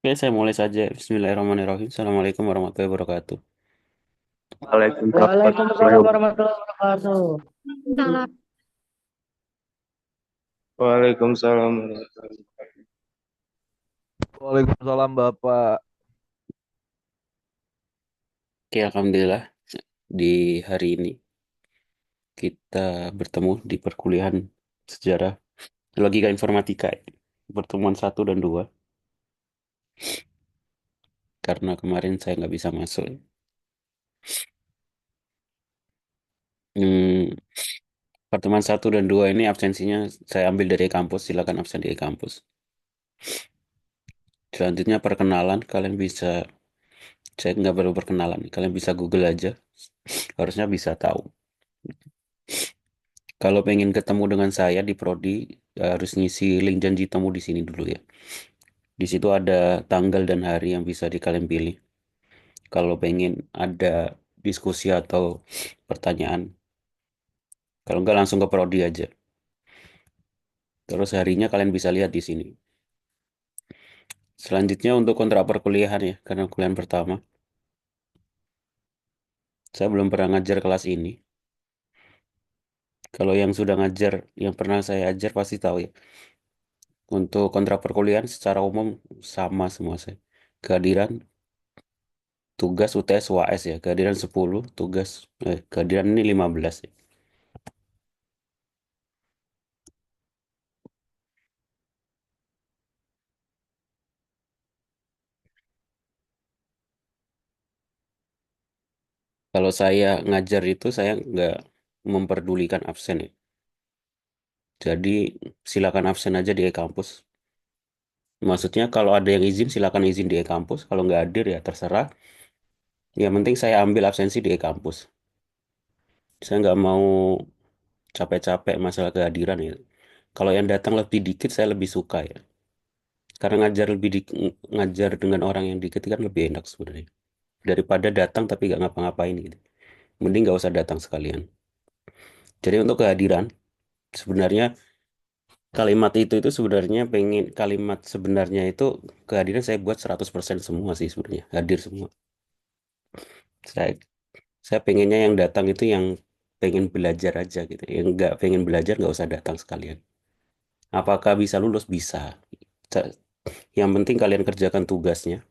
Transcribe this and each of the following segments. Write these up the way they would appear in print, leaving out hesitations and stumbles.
Oke, saya mulai saja. Bismillahirrahmanirrahim. Assalamualaikum warahmatullahi wabarakatuh. Waalaikumsalam warahmatullahi Waalaikumsalam wabarakatuh. warahmatullahi wabarakatuh. Salah. Waalaikumsalam warahmatullahi Waalaikumsalam Bapak. Oke, Alhamdulillah. Di hari ini kita bertemu di perkuliahan sejarah logika informatika. Pertemuan 1 dan 2. Karena kemarin saya nggak bisa masuk. Hmm, Pertemuan 1 dan 2 ini absensinya saya ambil dari kampus. Silakan absen di kampus. Selanjutnya perkenalan. Saya nggak perlu perkenalan. Kalian bisa Google aja. Harusnya bisa tahu. Kalau pengen ketemu dengan saya di Prodi, harus ngisi link janji temu di sini dulu ya. Di situ ada tanggal dan hari yang bisa kalian pilih. Kalau pengen ada diskusi atau pertanyaan, kalau enggak langsung ke Prodi aja. Terus harinya kalian bisa lihat di sini. Selanjutnya untuk kontrak perkuliahan ya, karena kuliah pertama. Saya belum pernah ngajar kelas ini. Kalau yang sudah ngajar, yang pernah saya ajar pasti tahu ya. Untuk kontrak perkuliahan secara umum sama semua saya. Kehadiran tugas UTS UAS ya, kehadiran 10, kehadiran ini 15 ya. Kalau saya ngajar itu saya nggak memperdulikan absen ya. Jadi silakan absen aja di e-kampus. Maksudnya kalau ada yang izin silakan izin di e-kampus. Kalau nggak hadir ya terserah. Yang penting saya ambil absensi di e-kampus. Saya nggak mau capek-capek masalah kehadiran ya. Kalau yang datang lebih dikit saya lebih suka ya. Karena ngajar dengan orang yang dikit kan lebih enak sebenarnya. Daripada datang tapi nggak ngapa-ngapain gitu. Mending nggak usah datang sekalian. Jadi untuk kehadiran sebenarnya kalimat itu sebenarnya kalimat sebenarnya itu kehadiran saya buat 100% semua sih sebenarnya. Hadir semua. Saya saya pengennya yang datang itu yang pengen belajar aja gitu. Yang nggak pengen belajar nggak usah datang sekalian. Apakah bisa lulus? Bisa. Sa- Yang penting kalian kerjakan tugasnya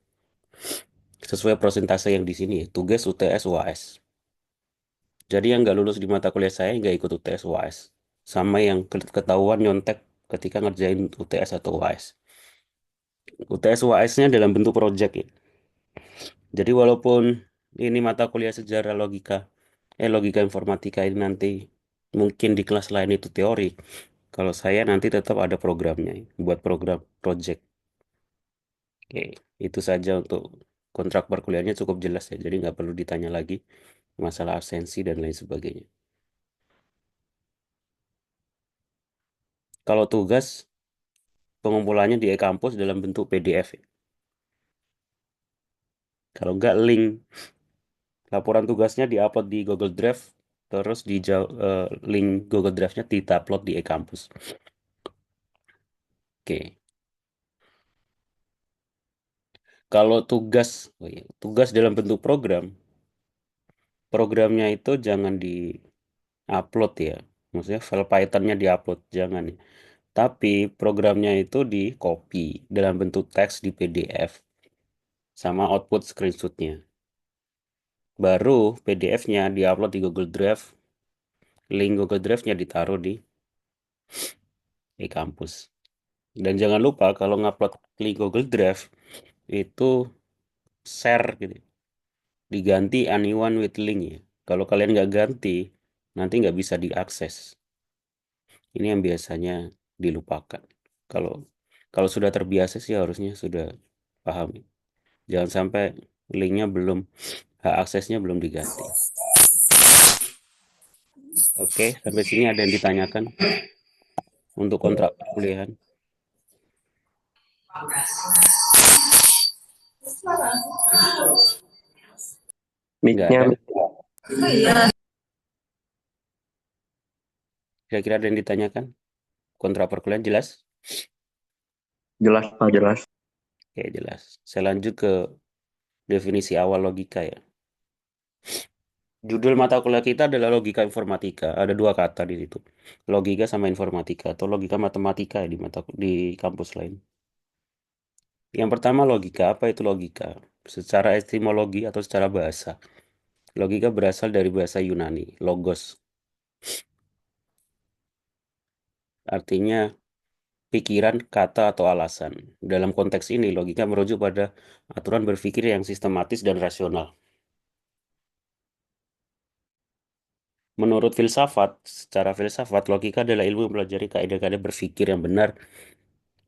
sesuai persentase yang di sini ya. Tugas UTS UAS. Jadi yang nggak lulus di mata kuliah saya nggak ikut UTS UAS. Sama yang ketahuan nyontek ketika ngerjain UTS atau UAS. UTS UAS-nya dalam bentuk project ya. Jadi walaupun ini mata kuliah sejarah logika informatika ini nanti mungkin di kelas lain itu teori. Kalau saya nanti tetap ada programnya, buat program project. Oke, itu saja untuk kontrak perkuliahannya cukup jelas ya. Jadi nggak perlu ditanya lagi masalah absensi dan lain sebagainya. Kalau tugas, pengumpulannya di e-kampus dalam bentuk PDF ya. Kalau nggak link laporan tugasnya diupload di Google Drive, terus link Google Drive-nya di-upload di e-kampus. Oke, kalau oh iya, tugas dalam bentuk programnya itu jangan di-upload ya. Maksudnya file Python-nya di-upload, jangan ya. Tapi programnya itu di-copy dalam bentuk teks di PDF sama output screenshot-nya. Baru PDF-nya di-upload di Google Drive, link Google Drive-nya ditaruh di e-kampus. Dan jangan lupa kalau ngupload link Google Drive itu share gitu. Diganti anyone with link ya. Kalau kalian nggak ganti, nanti nggak bisa diakses. Ini yang biasanya dilupakan. Kalau kalau sudah terbiasa sih harusnya sudah paham. Jangan sampai linknya hak aksesnya belum diganti. Oke, sampai sini ada yang ditanyakan untuk kontrak perkuliahan? Nggak Mic-nya ada. Kira-kira ada yang ditanyakan? Kontrak perkuliahan jelas? jelas Pak, jelas. Oke, jelas. Saya lanjut ke definisi awal logika ya. Judul mata kuliah kita adalah logika informatika. Ada dua kata di situ. Logika sama informatika atau logika matematika ya di kampus lain. Yang pertama logika, apa itu logika? Secara etimologi atau secara bahasa. Logika berasal dari bahasa Yunani, logos. Artinya pikiran, kata, atau alasan. Dalam konteks ini, logika merujuk pada aturan berpikir yang sistematis dan rasional. Menurut filsafat, secara filsafat, logika adalah ilmu yang mempelajari kaidah-kaidah berpikir yang benar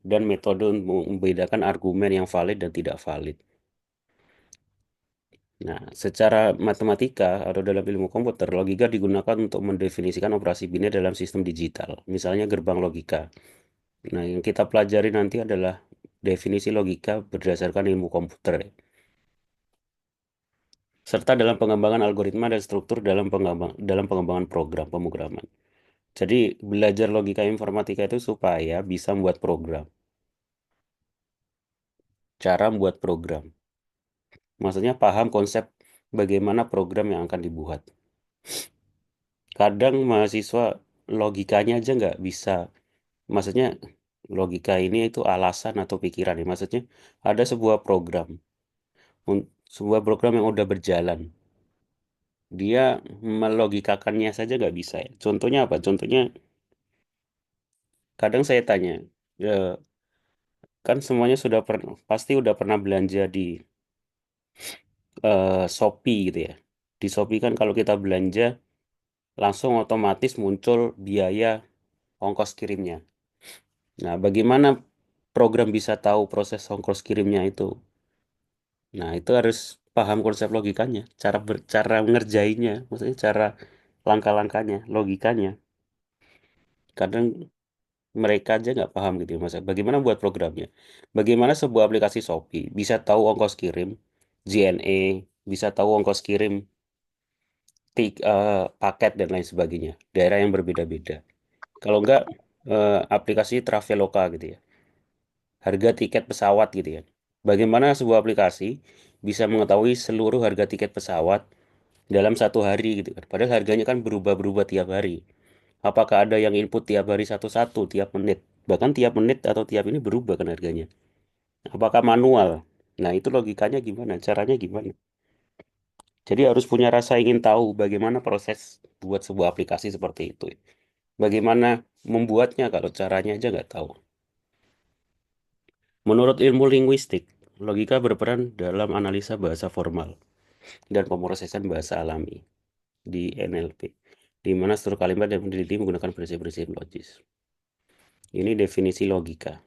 dan metode untuk membedakan argumen yang valid dan tidak valid. Nah, secara matematika atau dalam ilmu komputer, logika digunakan untuk mendefinisikan operasi biner dalam sistem digital, misalnya gerbang logika. Nah, yang kita pelajari nanti adalah definisi logika berdasarkan ilmu komputer, ya. Serta dalam pengembangan algoritma dan struktur dalam pengembangan program pemrograman. Jadi, belajar logika informatika itu supaya bisa membuat program. Cara membuat program. Maksudnya paham konsep bagaimana program yang akan dibuat. Kadang mahasiswa logikanya aja nggak bisa. Maksudnya logika ini itu alasan atau pikiran ya. Maksudnya ada sebuah program. Sebuah program yang udah berjalan. Dia melogikakannya saja nggak bisa ya. Contohnya apa? Contohnya kadang saya tanya, kan semuanya pasti udah pernah belanja di Shopee gitu ya. Di Shopee kan kalau kita belanja langsung otomatis muncul biaya ongkos kirimnya. Nah, bagaimana program bisa tahu proses ongkos kirimnya itu? Nah, itu harus paham konsep logikanya, cara ngerjainnya, maksudnya cara langkah-langkahnya, logikanya. Kadang mereka aja nggak paham gitu ya, Mas. Bagaimana buat programnya? Bagaimana sebuah aplikasi Shopee bisa tahu ongkos kirim, JNE, bisa tahu ongkos kirim paket dan lain sebagainya, daerah yang berbeda-beda. Kalau nggak aplikasi Traveloka gitu ya, harga tiket pesawat gitu ya. Bagaimana sebuah aplikasi bisa mengetahui seluruh harga tiket pesawat dalam satu hari gitu kan? Padahal harganya kan berubah-berubah tiap hari. Apakah ada yang input tiap hari satu-satu, tiap menit? Bahkan tiap menit atau tiap ini berubah kan harganya. Apakah manual? Nah, itu logikanya gimana? Caranya gimana? Jadi harus punya rasa ingin tahu bagaimana proses buat sebuah aplikasi seperti itu. Bagaimana membuatnya kalau caranya aja nggak tahu. Menurut ilmu linguistik, logika berperan dalam analisa bahasa formal dan pemrosesan bahasa alami di NLP, di mana struktur kalimat dan peneliti menggunakan prinsip-prinsip logis. Ini definisi logika.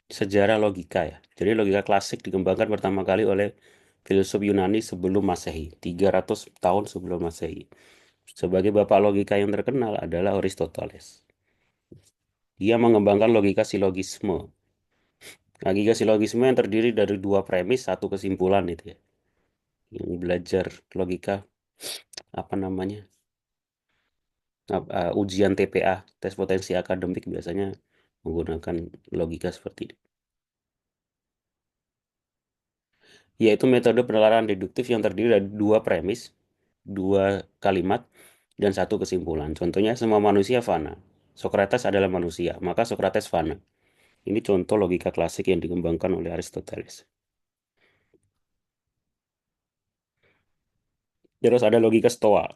Sejarah logika ya. Jadi logika klasik dikembangkan pertama kali oleh filsuf Yunani sebelum Masehi, 300 tahun sebelum Masehi. Sebagai bapak logika yang terkenal adalah Aristoteles. Dia mengembangkan logika silogisme. Logika silogisme yang terdiri dari dua premis, satu kesimpulan itu ya. Yang belajar logika apa namanya? Ujian TPA, tes potensi akademik biasanya menggunakan logika seperti itu. Yaitu metode penelaran deduktif yang terdiri dari dua premis, dua kalimat, dan satu kesimpulan. Contohnya semua manusia fana. Socrates adalah manusia, maka Socrates fana. Ini contoh logika klasik yang dikembangkan oleh Aristoteles. Terus ada logika stoa.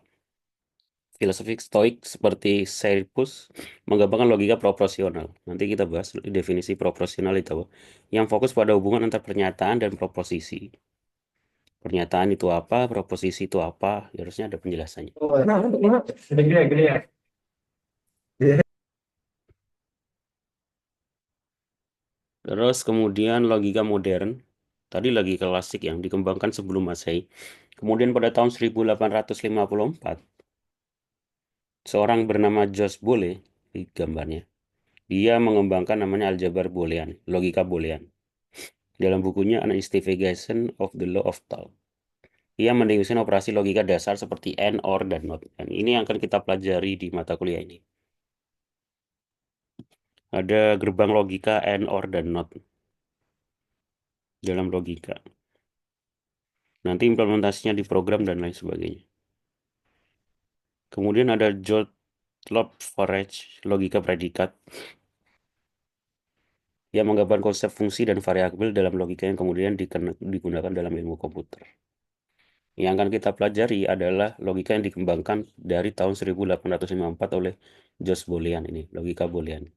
Filosofik stoik seperti Cyrus mengembangkan logika proporsional. Nanti kita bahas definisi proporsional itu, yang fokus pada hubungan antar pernyataan dan proposisi. Pernyataan itu apa, proposisi itu apa, harusnya ada penjelasannya. Nah, gede ya. Terus kemudian logika modern, tadi logika klasik yang dikembangkan sebelum Masehi. Kemudian pada tahun 1854, seorang bernama Jos Boole, di gambarnya, dia mengembangkan namanya aljabar Boolean, logika Boolean. Dalam bukunya An Investigation of the Law of Thought. Ia mendefinisikan operasi logika dasar seperti AND, OR, dan NOT. Dan ini yang akan kita pelajari di mata kuliah ini. Ada gerbang logika AND, OR, dan NOT dalam logika. Nanti implementasinya di program dan lain sebagainya. Kemudian ada Jotlop Forage, logika predikat, yang menggambarkan konsep fungsi dan variabel dalam logika yang kemudian digunakan dalam ilmu komputer. Yang akan kita pelajari adalah logika yang dikembangkan dari tahun 1854 oleh Jos Boolean ini, logika Boolean.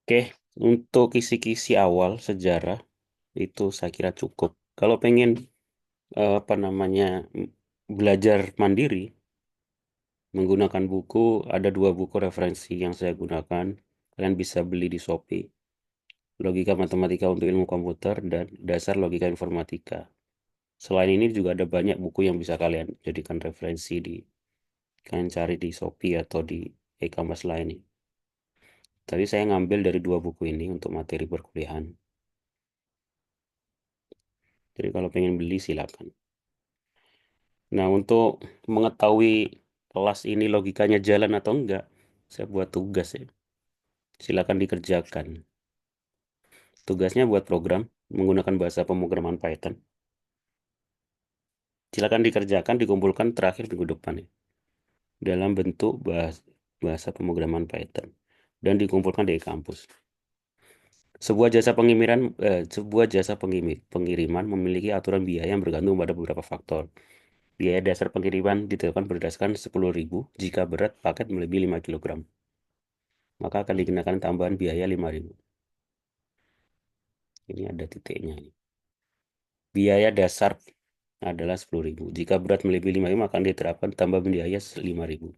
Oke, untuk kisi-kisi awal sejarah itu saya kira cukup. Kalau pengen apa namanya belajar mandiri menggunakan buku, ada 2 buku referensi yang saya gunakan. Kalian bisa beli di Shopee. Logika Matematika untuk Ilmu Komputer dan Dasar Logika Informatika. Selain ini juga ada banyak buku yang bisa kalian jadikan referensi kalian cari di Shopee atau di e-commerce lainnya. Tadi saya ngambil dari 2 buku ini untuk materi perkuliahan. Jadi kalau pengen beli silakan. Nah, untuk mengetahui kelas ini logikanya jalan atau enggak, saya buat tugas ya. Silakan dikerjakan. Tugasnya buat program menggunakan bahasa pemrograman Python. Silakan dikerjakan, dikumpulkan terakhir minggu depan ya. Dalam bentuk bahasa pemrograman Python dan dikumpulkan di kampus. Sebuah jasa pengiriman memiliki aturan biaya yang bergantung pada beberapa faktor. Biaya dasar pengiriman ditetapkan berdasarkan 10.000 jika berat paket melebihi 5 kg. Maka akan dikenakan tambahan biaya 5.000. Ini ada titiknya. Biaya dasar adalah 10.000. Jika berat melebihi 5.000 akan diterapkan tambahan biaya 5.000.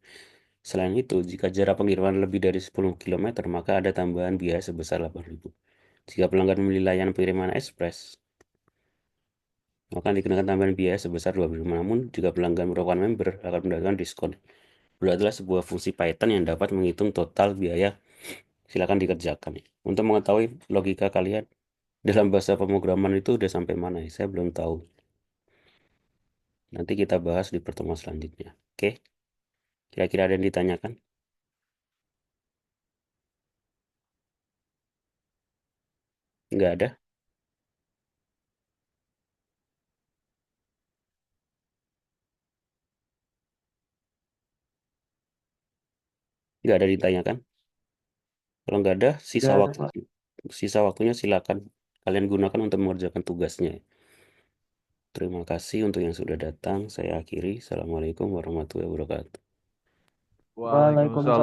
Selain itu, jika jarak pengiriman lebih dari 10 km, maka ada tambahan biaya sebesar 8.000. Jika pelanggan memilih layanan pengiriman ekspres, maka dikenakan tambahan biaya sebesar 20.000. Namun, jika pelanggan merupakan member, akan mendapatkan diskon. Itu adalah sebuah fungsi Python yang dapat menghitung total biaya. Silakan dikerjakan. Untuk mengetahui logika kalian dalam bahasa pemrograman itu udah sampai mana ya? Saya belum tahu. Nanti kita bahas di pertemuan selanjutnya. Oke? Kira-kira ada yang ditanyakan? Nggak ada? Nggak ada ditanyakan? Kalau nggak ada, Gak ada, Pak. sisa waktunya silakan kalian gunakan untuk mengerjakan tugasnya. Terima kasih untuk yang sudah datang. Saya akhiri. Assalamualaikum warahmatullahi wabarakatuh. Waalaikumsalam. Waalaikumsalam.